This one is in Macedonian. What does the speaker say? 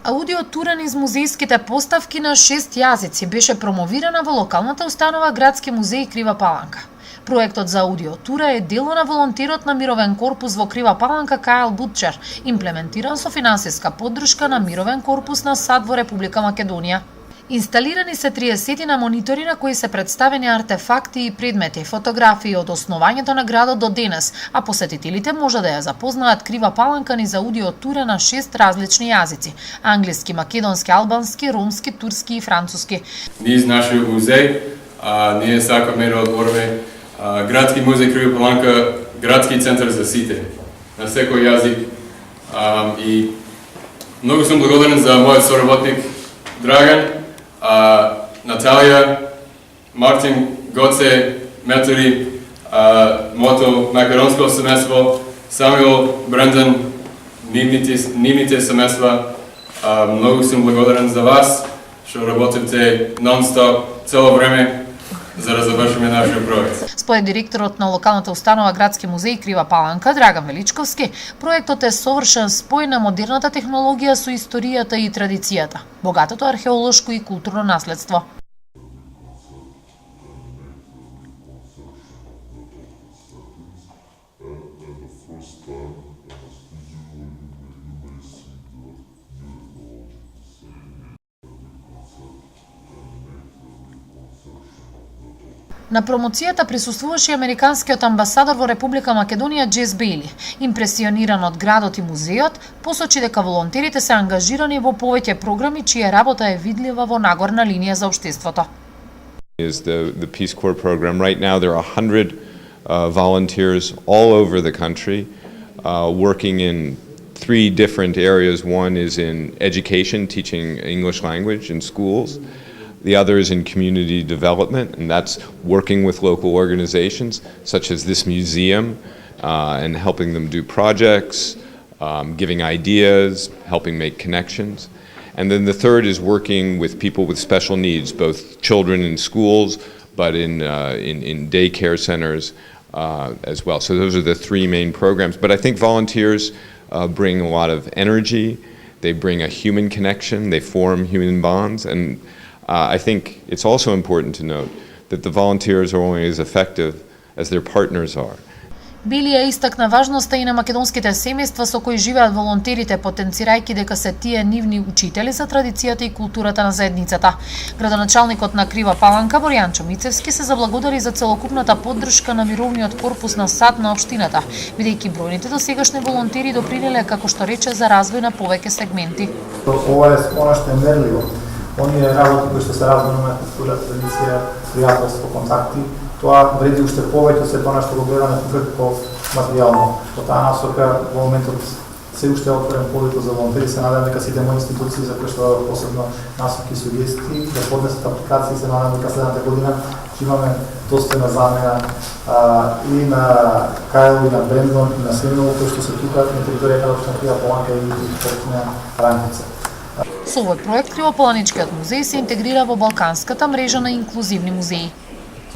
Аудиотура низ музејските поставки на 6 јазици беше промовирана во локалната установа Градски музеј Крива Паланка. Проектот за аудиотура е дело на волонтерот на Мировен корпус во Крива Паланка Кајал Бутчер, имплементиран со финансиска поддршка на Мировен корпус на САД во Република Македонија. Инсталирани се 30 на монитори на кои се представени артефакти и предмети, фотографии од основањето на градот до денес, а посетителите може да ја запознаат Крива Паланка низ аудиотура на 6 различни јазици: англиски, македонски, албански, ромски, турски и француски. Низ нашиот музеј, ние сакаме да отвориме Градски музеј Крива Паланка, градски центар за сите, на секој јазик. И многу сум благодарен за мојот соработник Драган, Наталија, Мартин, Гоце, Метори, моето македонско семејство, Самуил, Брендан, нивните семејства. Многу сум благодарен за вас, што работите нон-стоп, цело време, за да завршиме нашиот проект. Според директорот на локалната установа Градски музеј Крива Паланка, Драган Величковски, проектот е совршен спој на модерната технологија со историјата и традицијата, богатото археолошко и културно наследство. На промоцијата присуствуваше американскиот амбасадор во Република Македонија Джес Бейли. Импресиониран од градот и музејот, посочи дека волонтерите се ангажирани во повеќе програми чија работа е видлива во нагорна линија за општеството. Is the Peace Corps program. Right now there are 100 volunteers all over the country working in 3 different areas. One is in education, teaching English language in schools. The other is in community development, and that's working with local organizations such as this museum and helping them do projects, giving ideas, helping make connections. And then the third is working with people with special needs, both children in schools, but in daycare centers as well. So those are the 3 main programs. But I think volunteers bring a lot of energy, they bring a human connection, they form human bonds, and I think it's also important to note that the volunteers are only as effective as their partners are. Били ја истакна важноста и на македонските семејства со кои живеат волонтерите, потенцирајќи дека се тие нивни учители за традицијата и културата на заедницата. Градоначалникот на Крива Паланка Боријанчо Мицевски се заблагодари за целокупната поддршка на Мировниот корпус на САД на општината, бидејќи бројните досегашни волонтери допринеле, како што рече, за развој на повеќе сегменти. Ова е она што е мерливо. Оние работи кои што се развиваме, култура, традиција, пријателство, контакти, тоа вреди уште повеќе се тоа што го гледаме како материјално. Во таа насока во моментот се уште отворен повеќе за волонтери, се надевам дека сите мои институции за кои што дадат посебно насоки и сугестии да поднесат апликации, се надевам дека следната година ќе имаме достојна замена и на Кајл и на Брендон и на Семејово кои што се тука на територијата на Крива Паланка и општина Ранковица. Со овој проект Кривополаничкиот музеј се интегрира во балканската мрежа на инклузивни музеи.